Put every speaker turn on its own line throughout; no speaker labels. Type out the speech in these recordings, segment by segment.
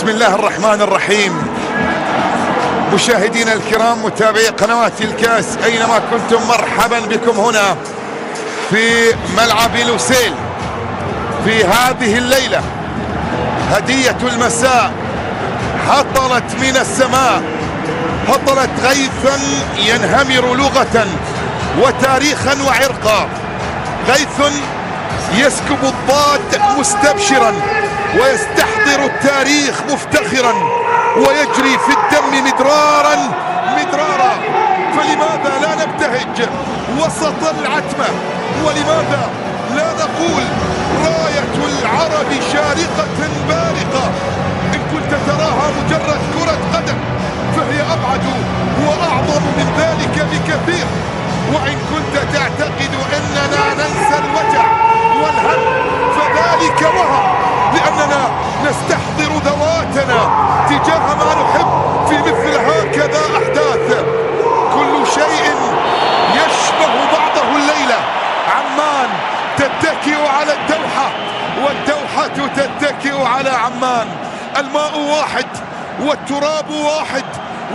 بسم الله الرحمن الرحيم. مشاهدينا الكرام متابعي قنوات الكاس أينما كنتم، مرحبا بكم هنا في ملعب لوسيل في هذه الليلة. هدية المساء هطلت من السماء، هطلت غيثا ينهمر لغة وتاريخا وعرقا، غيث يسكب الضاد مستبشرا ويستحضر التاريخ مفتخرا ويجري في الدم مدرارا مدرارا. فلماذا لا نبتهج وسط العتمة؟ ولماذا لا نقول راية العرب شارقة بارقة؟ إن كنت تراها مجرد كرة قدم فهي أبعد وأعظم من ذلك بكثير. وإن كنت تعتقد أننا ننسى الوجع والهم فذلك وهم، لأننا نستحضر ذواتنا تجاه ما نحب في مثل هكذا أحداث. كل شيء يشبه بعضه الليلة. عمان تتكئ على الدوحة والدوحة تتكئ على عمان. الماء واحد والتراب واحد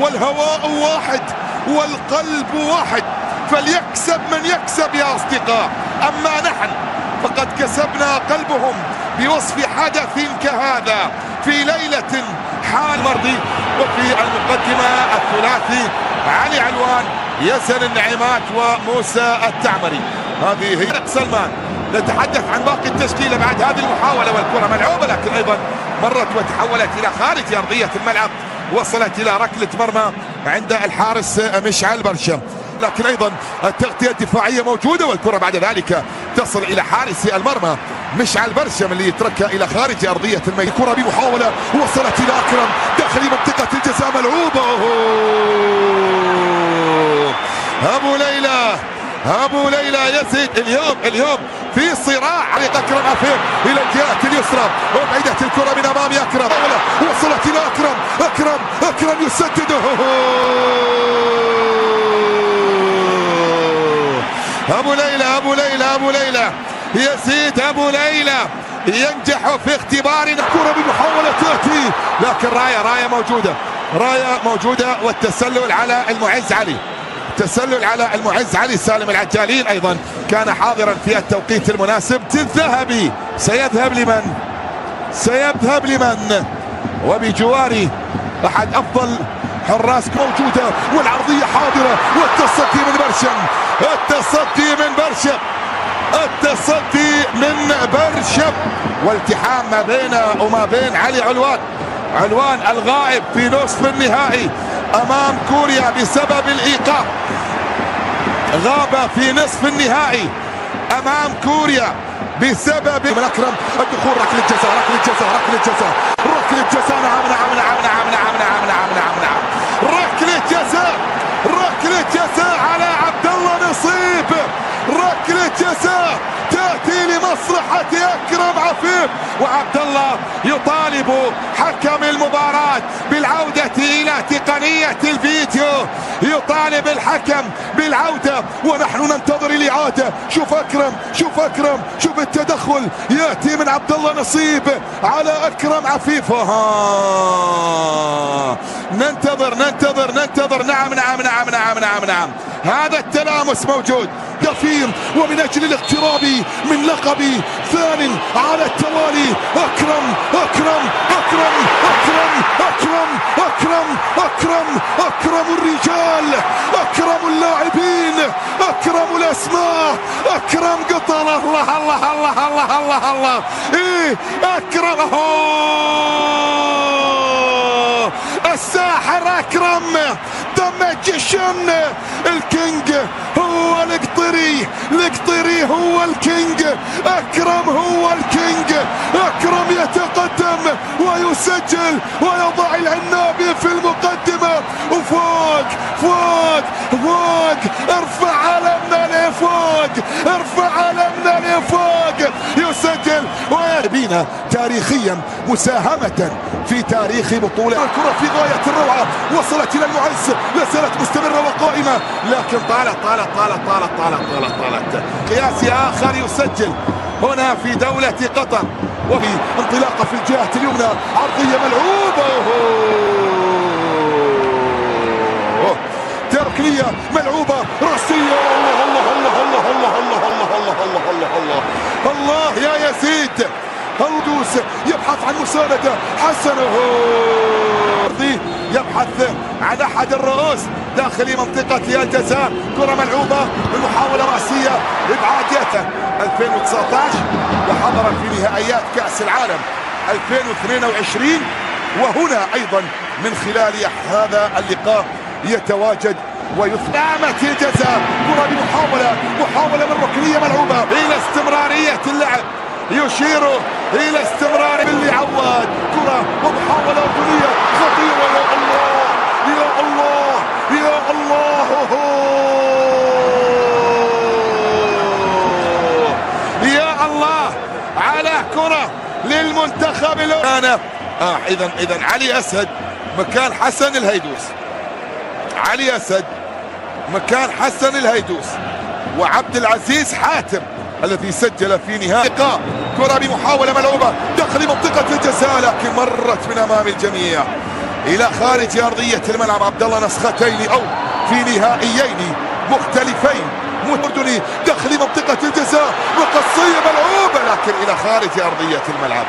والهواء واحد والقلب واحد، فليكسب من يكسب يا أصدقاء. أما نحن فقد كسبنا قلبهم بوصف حدث كهذا في ليلة حال مرضي. وفي المقدمة الثلاثي علي علوان، ياسر النعيمات وموسى التعمري. هذه هي سلمان. نتحدث عن باقي التشكيلة بعد هذه المحاولة، والكرة ملعوبة لكن أيضا مرت وتحولت إلى خارج أرضية الملعب، وصلت إلى ركلة مرمى عند الحارس مشعل برشم. لكن ايضا التغطية الدفاعية موجودة، والكرة بعد ذلك تصل الى حارس المرمى مشعل برشم اللي يتركها الى خارج ارضية الميدان. الكرة بمحاولة وصلت الى اكرم داخل منطقة الجزاء، ملعوبة. ابو ليلى يزيد اليوم في صراع على اكرم عفيف الى الجهة اليسرى، وبعيدة الكرة من امام اكرم، وصلت الى اكرم يسدد. ابو ليلى يزيد، ابو ليلى ينجح في اختبار. الكرة بمحاولة تأتي لكن راية موجودة والتسلل على المعز علي سالم العجالين أيضا كان حاضرا في التوقيت المناسب. الذهبي سيذهب لمن وبجواري أحد أفضل حراس موجودة، والعرضية حاضرة، والتصدي من برشم والتحام ما بينه وما بين علي علوان الغائب في نصف النهائي امام كوريا بسبب الايقاف. غاب في نصف النهائي امام كوريا بسبب من اكرم الدخول. ركلة جزاء. ركلة جزاء على عبد الله نصيب. ركلة جزاء تأتي لمصلحة أكرم عفيف، وعبد الله يطالب حكم المباراة بالعودة إلى تقنية الفيديو، يطالب الحكم بالعودة ونحن ننتظر الإعادة. شوف أكرم، شوف التدخل يأتي من عبد الله نصيب على أكرم عفيف. ننتظر. نعم هذا التلامس موجود دفين، ومن أجل الاقتراب من لقب ثان على التوالي. أكرم الرجال، أكرم اللاعبين، أكرم الأسماء، أكرم قطر. الله إيه أكرم الساحر، أكرم دمج الشن. الكينج هو القطري هو الكينج. أكرم هو الكينج. أكرم يتقدم ويسجل ويضع العنابي في المقدمة، وفوق ارفع علمنا لفوق يسجل ويبينا تاريخيا مساهمة في تاريخ بطولة. الكرة في غاية الروعة، وصلت إلى المعز، لا زالت مستمرة وقائمة لكن طالت. قياسي آخر يسجل هنا في دولة قطر، وفي انطلاقة في الجهة اليمنى، عرضية ملعوبة يبحث عن مساندة. حسن يبحث عن أحد الرؤوس داخل منطقة الجزاء. كرة ملعوبة بمحاولة رأسية إبعادية. 2019 وحضر في نهائيات كأس العالم 2022 وهنا أيضا من خلال هذا اللقاء يتواجد ويثنامة الجزاء. كرة محاولة من ركنية ملعوبة إلى استمرارية اللعب، يشير إلى استمرار اللي عواد. كرة ومحاولة ركنية خطيرة. يا الله يا الله يا الله يا الله على كرة للمنتخب الأوروبي. إذا علي أسد مكان حسن الهيدوس. علي أسد مكان حسن الهيدوس وعبد العزيز حاتم الذي سجل في نهاية اللقاء. كرة بمحاولة ملعوبة داخل منطقة الجزاء لكن مرت من أمام الجميع إلى خارج أرضية الملعب. عبد الله نسختين أو في نهائيين مختلفين أردني داخل منطقة الجزاء وقصية ملعوبة لكن إلى خارج أرضية الملعب.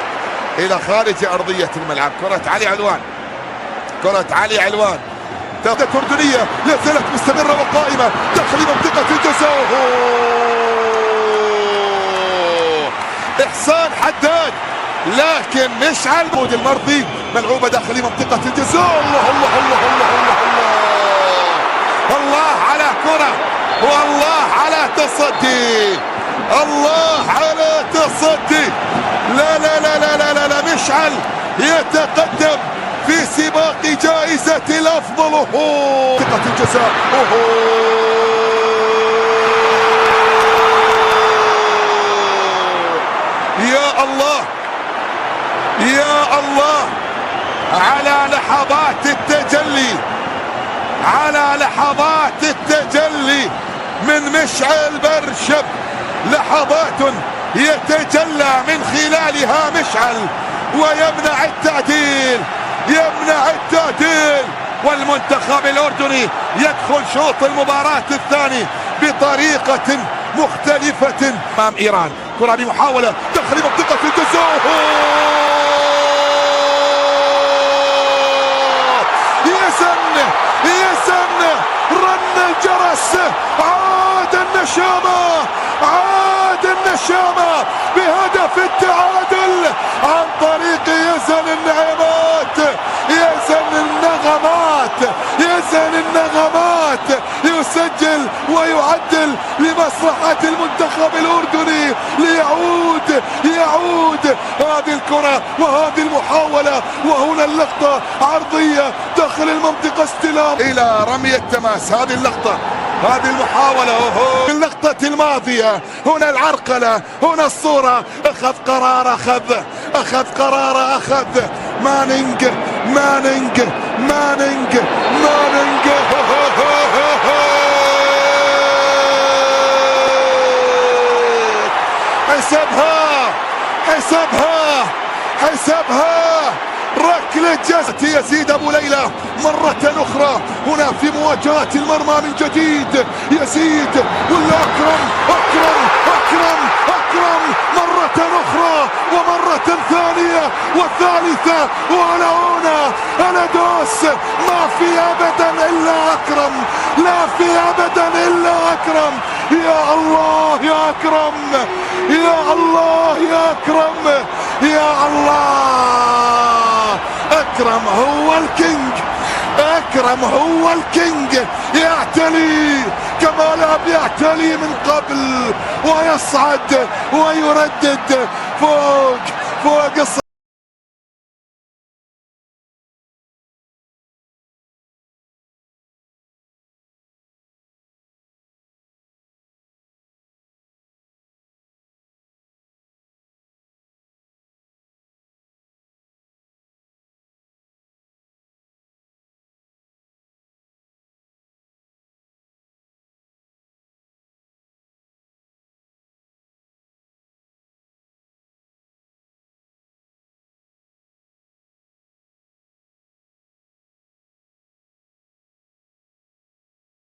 إلى خارج أرضية الملعب. كرة علي علوان. كرة علي علوان تغطية أردنية لا زالت مستمرة وقائمة داخل منطقة الجزاء. إحسان حداد لكن مشعل بود المرضي ملعوبة داخل منطقة الجزاء. الله الله الله الله الله الله الله على كرة والله على تصدي. الله على تصدي. لا لا لا لا لا لا, لا. مشعل يتقدم في سباق جائزة الأفضل. منطقة الجزاء. يا الله يا الله على لحظات التجلي، على لحظات التجلي من مشعل برشب. لحظات يتجلى من خلالها مشعل ويمنع التعديل، يمنع التعديل. والمنتخب الأردني يدخل شوط المباراة الثاني بطريقة مختلفة أمام إيران. كرة بمحاولة داخل منطقة الجزاء. يزن رن الجرس. عاد النشامة، عاد النشامة بهدف التعادل عن طريق يزن النعمات. يزن النغمات، يزن النغمات يسجل ويعدل لمصلحة المنتخب الأردني يعود هذه الكرة وهذه المحاولة. وهنا اللقطة عرضية داخل المنطقة استلام إلى رمي التماس. هذه اللقطة، هذه المحاولة. اللقطة الماضية هنا العرقلة، هنا الصورة. أخذ قرار مانينج حسبها ركلة جزاء. يزيد أبو ليلى مرة أخرى هنا في مواجهة المرمى من جديد. يزيد ولا أكرم مرة أخرى ومرة ثانية والثالثة. وأنا هنا أنا دوس. ما في أبدا إلا أكرم، لا في أبدا إلا أكرم. يا الله يا أكرم، يا الله يا أكرم، يا الله. أكرم هو الكينج، أكرم هو الكينج. يعتلي كما لعب يعتلي من قبل ويصعد ويردد فوق